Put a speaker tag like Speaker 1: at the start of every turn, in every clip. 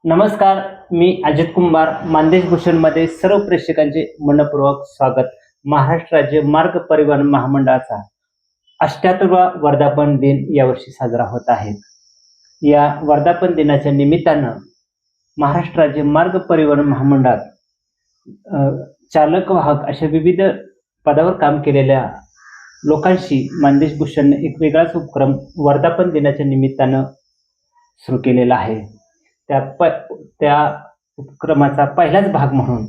Speaker 1: नमस्कार. मी अजित कुंभार. मानदेश भूषणमध्ये सर्व प्रेक्षकांचे मनपूर्वक स्वागत. महाराष्ट्र राज्य मार्ग परिवहन महामंडळाचा 78वा वर्धापन दिन यावर्षी साजरा होत आहे. या वर्धापन दिनाच्या निमित्तानं महाराष्ट्र राज्य मार्ग परिवहन महामंडळात चालक वाहक अशा विविध पदावर काम केलेल्या लोकांशी मानदेश भूषण एक वेगळाच उपक्रम वर्धापन दिनाच्या निमित्तानं सुरू केलेला आहे. त्या उपक्रमाचा पहिलाच भाग म्हणून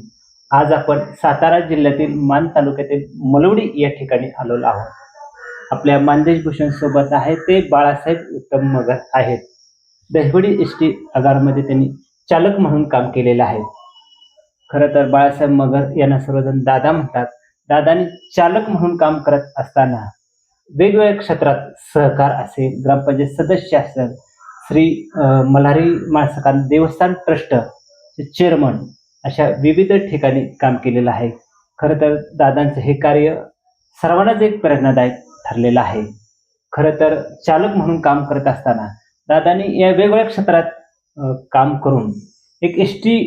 Speaker 1: आज आपण सातारा जिल्ह्यातील मान तालुक्यातील मलवडी या ठिकाणी आलेलो आहोत. आपल्या मानदेश भूषण सोबत आहे ते बाळासाहेब उत्तम मगर आहेत. दहिवडी एसटी आगारामध्ये त्यांनी चालक म्हणून काम केलेलं आहे. खरं तर बाळासाहेब मगर यांना सर्वजण दादा म्हणतात. दादांनी चालक म्हणून काम करत असताना वेगवेगळ्या क्षेत्रात सहकार असेल, ग्रामपंचायत सदस्य असेल, श्री मल्हारी माळसकांत देवस्थान ट्रस्ट चेअरमन अशा विविध ठिकाणी काम केलेलं आहे. खरं तर दादांचं हे कार्य सर्वांनाच एक प्रेरणादायक ठरलेलं आहे. खरं तर चालक म्हणून काम करत असताना दादांनी या वेगवेगळ्या क्षेत्रात काम करून एक एसटी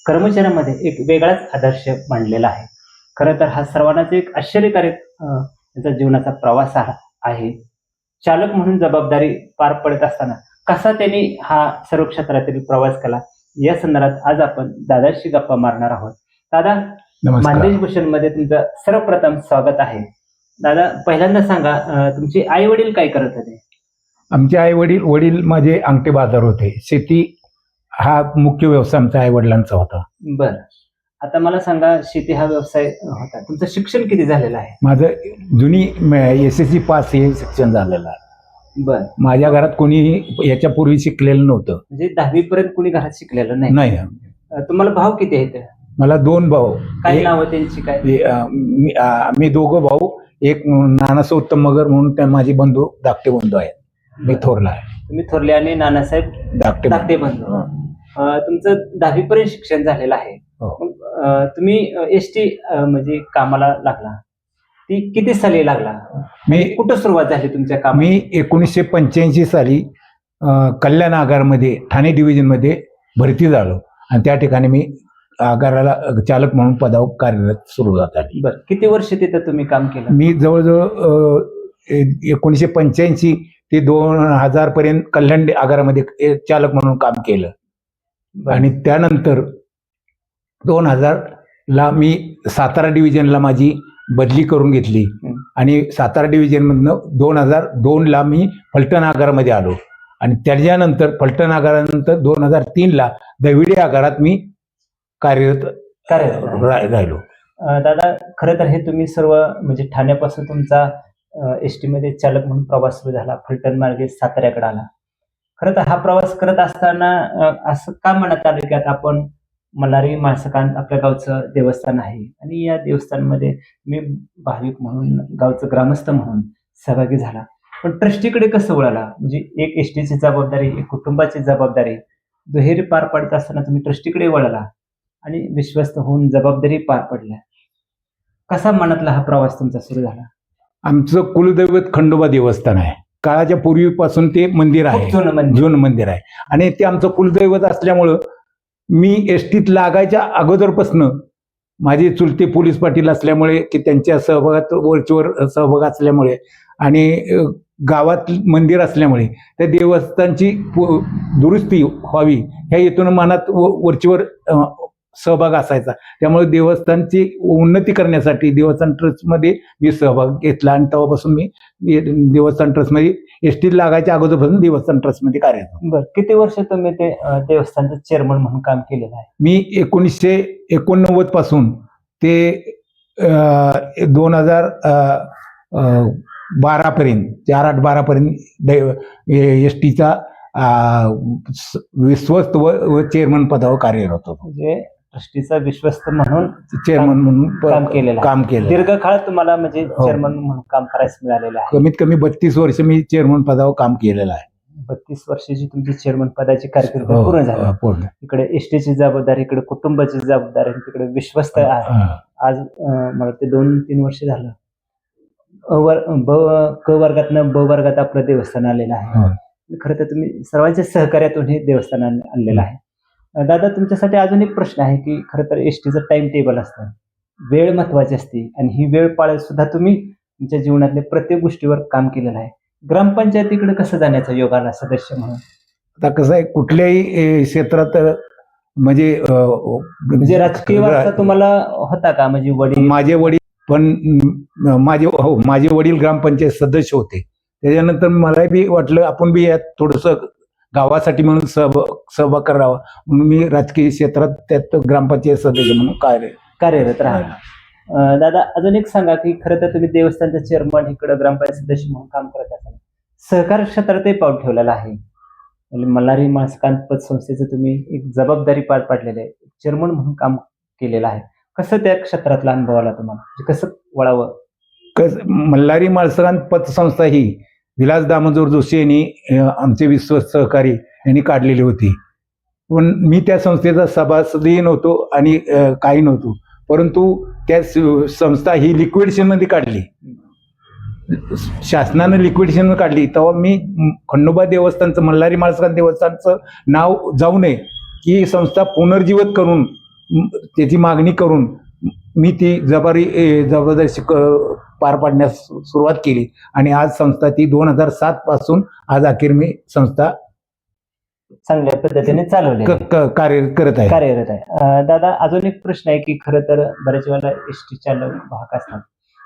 Speaker 1: कर्मचाऱ्यांमध्ये एक वेगळाच आदर्श मांडलेला आहे. खरं तर हा सर्वांनाच एक आश्चर्यकारक त्यांचा जीवनाचा प्रवास आहे. चालक म्हणून जबाबदारी पार पडत असताना कसा त्यांनी हा सर्व क्षेत्रातील प्रवास केला या संदर्भात आज आपण दादाशी गप्पा मारणार आहोत. दादा, मानदेश भूषण मध्ये तुमचं सर्वप्रथम स्वागत आहे. दादा, पहिल्यांदा सांगा, तुमचे आई वडील काय करत होते?
Speaker 2: आमचे आई वडील माझे अंगठे बाजार होते. शेती हा मुख्य व्यवसाय आमच्या आई वडिलांचा होता.
Speaker 1: बर, आता मला सांगा, शेती हा व्यवसाय होता. तुमचं शिक्षण किती झालेलं आहे?
Speaker 2: माझं जुनी SSC पास हे शिक्षण झालेलं आहे.
Speaker 1: बर,
Speaker 2: माझ्या घरात कोणीही याच्यापूर्वी शिकलेलं नव्हतं.
Speaker 1: म्हणजे 10वी पर्यंत कोणी घरात शिकलेलं नाही?
Speaker 2: नाही.
Speaker 1: तुम्हाला भाऊ किती आहेत?
Speaker 2: मला 2 भाऊ.
Speaker 1: काय नाव त्यांची? काय?
Speaker 2: मी 2 भाऊ. एक नानासाहेब उत्तम मगर म्हणून त्या माझे बंधू धाकटे बंधू आहेत. मी थोरला आहे.
Speaker 1: तुम्ही थोरले आणि नानासाहेब धाकटे बंधू. तुमचं 10वी पर्यंत शिक्षण झालेलं आहे. तुम्ही एसटी म्हणजे कामाला लागला, ती किती साली लागला?
Speaker 2: मी
Speaker 1: कुठं सुरुवात झाली तुमच्या कामात?
Speaker 2: मी 1985 साली कल्याण आगारमध्ये ठाणे डिव्हिजन मध्ये भरती झालो आणि त्या ठिकाणी मी आगाराला चालक म्हणून पदावर कार्यरत सुरुवात झाली.
Speaker 1: बरं, किती वर्ष तिथं तुम्ही काम केलं?
Speaker 2: मी जवळजवळ 1985 ते 2000 पर्यंत कल्याण आगारामध्ये चालक म्हणून काम केलं. आणि त्यानंतर 2000 ला मी सातारा डिव्हिजनला माझी बदली करून घेतली आणि सातारा डिव्हिजन मधनं 2002 ला मी फलटण आगारामध्ये आलो आणि त्याच्यानंतर फलटण आगारानंतर 2003 ला दहिवडी आगारात मी कार्यरत राहिलो.
Speaker 1: दादा, खरं तर हे तुम्ही सर्व म्हणजे ठाण्यापासून तुमचा एसटी मध्ये चालक म्हणून प्रवास सुरू झाला, फलटण मार्गे साताऱ्याकडे आला. खरं तर हा प्रवास करत असताना असं का मनात आलं की आता आपण मल्हारी माळसकांत आपल्या गावचं देवस्थान आहे आणि या देवस्थानमध्ये मी भाविक म्हणून, गावचं ग्रामस्थ म्हणून सहभागी झाला, पण ट्रस्टीकडे कसं वळाला? म्हणजे एक एसटीची जबाबदारी, एक कुटुंबाची जबाबदारी दुहेरी पार पडत असताना तुम्ही ट्रस्टीकडे वळाला आणि विश्वस्त होऊन जबाबदारी पार पडल्या. कसा मनातला हा प्रवास तुमचा सुरू झाला?
Speaker 2: आमचं कुलदैवत खंडोबा देवस्थान आहे. काळाच्या पूर्वीपासून ते मंदिर आहे, जुनं मंदिर आहे आणि ते आमचं कुलदैवत असल्यामुळं मी एसटीत लागायच्या अगोदरपासून माझे चुलते पोलीस पाटील असल्यामुळे की त्यांच्या सहभागात वरचीवर सहभाग असल्यामुळे आणि गावात मंदिर असल्यामुळे त्या देवस्थानची दुरुस्ती व्हावी ह्या हेतून मनात वरचीवर सहभाग असायचा. त्यामुळे देवस्थानची उन्नती करण्यासाठी देवस्थान ट्रस्टमध्ये मी सहभाग घेतला आणि तेव्हापासून मी देवस्थान ट्रस्टमध्ये एसटी लागायच्या अगोदरपासून देवस्थान ट्रस्टमध्ये कार्यरत.
Speaker 1: बरं, किती वर्ष तुम्ही ते देवस्थानचं चेअरमन म्हणून काम केलेलं आहे?
Speaker 2: मी 1989 पासून ते 2012 पर्यंत 4-8-12 पर्यंत एसटीचा विश्वस्त व चेअरमन पदावर कार्यरत होतो.
Speaker 1: म्हणजे ट्रस्टीचा विश्वस्त म्हणून
Speaker 2: चेअरमन म्हणून काम केलं.
Speaker 1: दीर्घकाळ तुम्हाला म्हणजे चेअरमन म्हणून काम करायचं मिळालेलं आहे.
Speaker 2: कमीत कमी 32 वर्ष मी चेअरमन पदावर काम केलेलं आहे.
Speaker 1: 32 वर्षाची तुमची चेअरमन पदाची कारकीर्द पूर्ण झाली. इकडे एसटीची जबाबदारी, इकडे कुटुंबाची जबाबदारी, तिकडे विश्वस्त आहे. आज मला ते 2-3 वर्ष झालं क वर्गातनं ब वर्गात आपलं देवस्थान आलेलं आहे. खरं तर तुम्ही सर्वांच्या सहकार्यातून हे देवस्थान आणलेलं आहे. दादा, तुमच्यासाठी अजून एक प्रश्न आहे की खरं तर एसटीचं टाइम टेबल असतं, वेळ महत्वाची असते आणि ही वेळ पाळत सुद्धा तुम्ही तुमच्या जीवनातल्या प्रत्येक गोष्टीवर काम केलेलं आहे. ग्रामपंचायतीकडे कसं जाण्याचा योग आला सदस्य म्हणून?
Speaker 2: आता कसं आहे, कुठल्याही क्षेत्रात म्हणजे
Speaker 1: म्हणजे राजकीय वारसा तुम्हाला होता का? म्हणजे वडील?
Speaker 2: माझे वडील पण माझे वडील ग्रामपंचायत सदस्य होते. त्याच्यानंतर मला बी वाटलं आपण बी यात थोडंसं गावासाठी म्हणून सहभाग करावा, म्हणून मी राजकीय क्षेत्रात त्यात ग्रामपंचायत सदस्य म्हणून
Speaker 1: कार्यरत राहिला. दादा, अजून एक सांगा की खरं तर तुम्ही देवस्थानचा चेअरमन, इकडे ग्रामपंचायत सदस्य म्हणून काम करत असाल, सहकार क्षेत्रातही पाऊल ठेवलेलं आहे. म्हणजे मल्हारी माळसकांत पतसंस्थेचं तुम्ही एक जबाबदारी पार पाडलेली आहे, चेअरमन म्हणून काम केलेलं आहे. कसं त्या क्षेत्रातला अनुभव आला तुम्हाला? म्हणजे कसं वळावं?
Speaker 2: मल्हारी माळसकांत पतसंस्था ही विलास दामोदर जोशी यांनी आमचे विश्वस्त सहकारी यांनी काढलेली होती. पण मी त्या संस्थेचा सभासदही नव्हतो आणि काही नव्हतो. परंतु त्या संस्था ही लिक्विडेशनमध्ये काढली, शासनानं लिक्विडेशन काढली. तेव्हा मी खंडोबा देवस्थानचं, मल्हारी माळसकांत देवस्थानचं नाव जाऊ नये की संस्था पुनर्जीवित करून त्याची मागणी करून मी ती जबाबदारी पार पाडण्यास सुरुवात केली. आणि आज संस्था ती 2007 पासून आज अखेर मी संस्था
Speaker 1: चांगल्या पद्धतीने चालवली
Speaker 2: कार्यरत आहे.
Speaker 1: दादा, अजून एक प्रश्न आहे की खरं तर बऱ्याच वेळेला एसटी चालक वाहक असतात,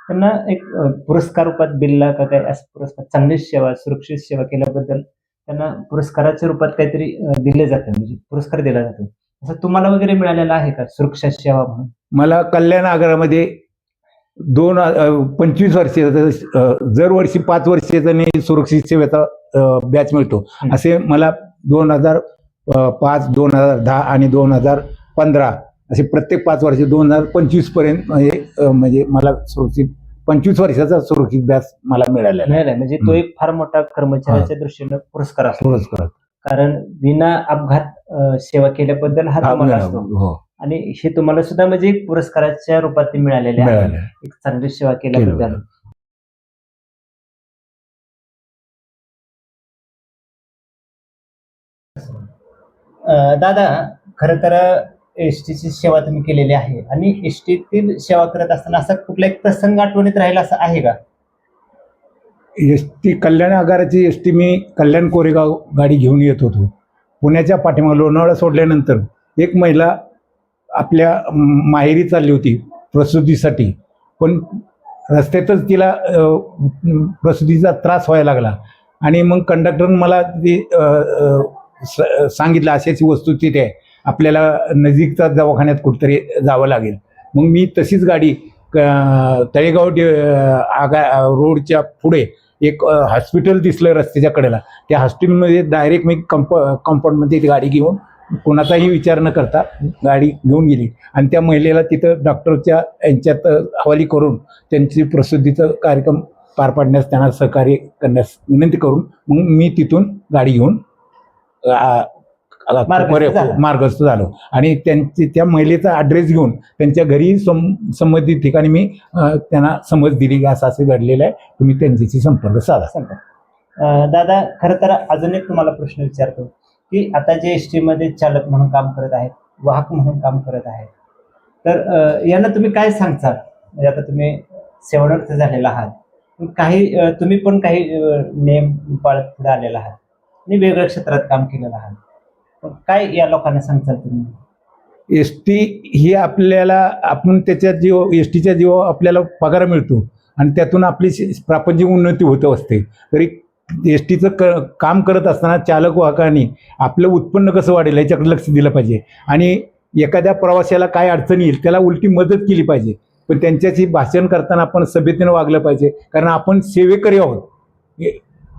Speaker 1: त्यांना एक पुरस्कार रूपात बिल्ला का काय असं पुरस्कार, चांगली सेवा, सुरक्षित सेवा केल्याबद्दल त्यांना पुरस्काराच्या रूपात काहीतरी दिले जातं, म्हणजे पुरस्कार दिला जातो. असं तुम्हाला वगैरे मिळालेला आहे का सुरक्षा सेवा म्हणून?
Speaker 2: मला कल्याण आगारामध्ये 25 वर्षाचा, दर वर्षी 5 वर्षाचा सुरक्षित सेवेचा बॅच मिळतो. असे मला 2005, 2010 आणि 2015 असे प्रत्येक 5 वर्ष 2025 पर्यंत म्हणजे मला सुरक्षित 25 वर्षाचा सुरक्षित बॅच मला मिळाला.
Speaker 1: म्हणजे तो एक फार मोठा कर्मचाऱ्याच्या दृष्टीने पुरस्कार असतो, कारण विना अपघात सेवा केल्याबद्दल हा तुम्हाला असतो. आणि हे तुम्हाला सुद्धा म्हणजे एक पुरस्काराच्या रूपात ते मिळालेले आहे, एक चांगली सेवा केल्याबद्दल. दादा, खरं तर एसटीची सेवा तुम्ही केलेली आहे आणि एसटीतील सेवा करत असताना असा कुठला एक प्रसंग आठवणीत राहिला असं आहे का?
Speaker 2: एसटी कल्याण आगाराची एसटी मी कल्याण कोरेगाव गाडी घेऊन येत होतो. पुण्याच्या पाठीमागे लोणावळा सोडल्यानंतर एक महिला आपल्या माहेरी चालली होती प्रसूतीसाठी, पण रस्त्यातच तिला प्रसूतीचा त्रास व्हायला लागला. आणि मग कंडक्टरनं मला ती सांगितलं अशी वस्तू तिथे आहे, आपल्याला नजीकचा दवाखान्यात कुठेतरी जावं लागेल. मग मी तशीच गाडी तळेगाव रोडच्या पुढे एक हॉस्पिटल दिसलं रस्त्याच्या कडेला, त्या हॉस्पिटलमध्ये डायरेक्ट मी कंपाऊंडमध्ये गाडी घेऊन कोणाचाही विचार न करता गाडी घेऊन गेली. आणि त्या महिलेला तिथं डॉक्टरच्या यांच्यात हवाली करून त्यांची प्रसूतीचा कार्यक्रम पार पाडण्यास त्यांना सहकार्य करण्यास विनंती करून मग मी तिथून गाडी घेऊन मार्गस्थ झालो. आणि त्या महिलेचा ॲड्रेस घेऊन त्यांच्या घरी संबंधित ठिकाणी मी त्यांना समज दिली, असं घडलेलं आहे, तुम्ही त्यांच्याशी संपर्क साधा.
Speaker 1: दादा, खरं तर अजून एक तुम्हाला प्रश्न विचारतो की आता जे एसटी मध्ये चालक म्हणून काम करत आहेत, वाहक म्हणून काम करत आहेत, तर यांना तुम्ही काय सांगता? म्हणजे आता तुम्ही सेवानिवृत्त झालेला आहात, काही तुम्ही पण काही नियम पाळत पुढे आलेला आहात आणि वेगळ्या क्षेत्रात काम केलेलं आहात, काय या लोकांना सांगताल तुम्ही?
Speaker 2: एसटी ही आपल्याला, आपण त्याच्यात जीव एसटीच्या जीव आपल्याला पगार मिळतो आणि त्यातून आपली प्रापंचिक उन्नती होत असते. तरी एसटीचं काम करत असताना चालक वाहकांनी आपलं उत्पन्न कसं वाढेल याच्याकडे लक्ष दिलं पाहिजे. आणि एखाद्या प्रवाशाला काय अडचण येईल त्याला उलटी मदत केली पाहिजे. पण त्यांच्याशी भाषण करताना आपण सभ्यतेनं वागलं पाहिजे, कारण आपण सेवेकरी आहोत,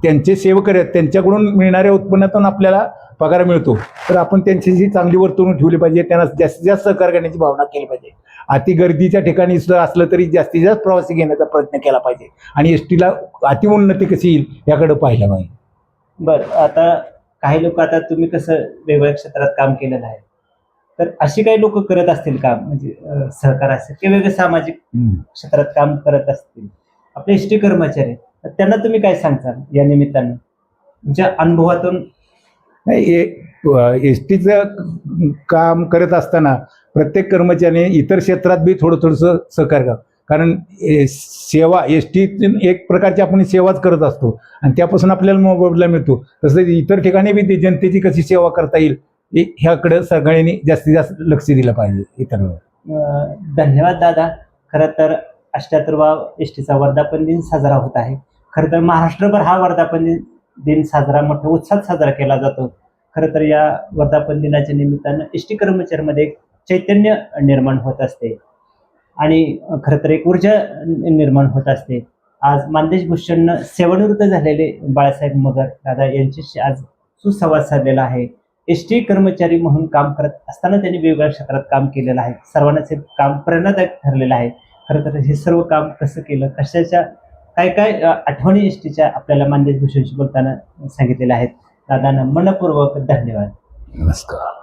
Speaker 2: त्यांचे सेवकरी आहेत, त्यांच्याकडून मिळणाऱ्या उत्पन्नातून आपल्याला पगार मिळतो. तर आपण त्यांच्याशी चांगली वर्तणूक ठेवली पाहिजे, त्यांना जास्तीत जास्त सहकार्य करण्याची भावना केली पाहिजे. अति गर्दीच्या ठिकाणी सुद्धा असलं तरी जास्तीत जास्त प्रवासी घेण्याचा प्रयत्न केला पाहिजे आणि एसटीला अतिउन्नती कशी येईल याकडे पाहिलं पाहिजे.
Speaker 1: बरं, आता काही लोक, आता तुम्ही कसं वेगवेगळ्या क्षेत्रात काम केलेलं आहे, तर अशी काही लोक करत असतील काम, म्हणजे सहकार असेल किंवा वेगळे सामाजिक क्षेत्रात काम करत असतील आपले एसटी कर्मचारी, त्यांना तुम्ही काय सांगताल या निमित्तानं, तुमच्या अनुभवातून
Speaker 2: नाही एस टीचं काम करत असताना प्रत्येक कर्मचाऱ्याने इतर क्षेत्रात बी थोडंसं सहकार्य करावं. कारण सेवा एस टी एक प्रकारची आपण सेवाच करत असतो आणि त्यापासून आपल्याला मोबदला मिळतो. तसं इतर ठिकाणी बी ती जनतेची कशी सेवा करता येईल ह्याकडे सगळ्यांनी जास्तीत जास्त लक्ष दिलं पाहिजे. इतर
Speaker 1: धन्यवाद दादा. खरं तर 78वा एस टीचा वर्धापन दिन साजरा होत आहे. खरं तर महाराष्ट्रभर हा वर्धापन दिन साजरा मोठ्या उत्साहात साजरा केला जातो. खरं तर या वर्धापन दिनाच्या निमित्तानं एस टी कर्मचाऱ्यांमध्ये एक चैतन्य निर्माण होत असते आणि खरं तर एक ऊर्जा निर्माण होत असते. आज मानदेश भूषणनं सेवानिवृत्त झालेले बाळासाहेब मगर दादा यांच्याशी आज सुसंवाद साधलेला आहे. एस टी कर्मचारी म्हणून काम करत असताना त्यांनी वेगवेगळ्या क्षेत्रात काम केलेलं आहे. सर्वांनाच हे काम प्रेरणादायक ठरलेलं आहे. खरं तर हे सर्व काम कसं केलं, कशाच्या काय काय आठवणी एस टीच्या आपल्याला मानदेश भूषणशी बोलताना सांगितलेल्या आहेत. दादांना मनपूर्वक धन्यवाद.
Speaker 2: नमस्कार.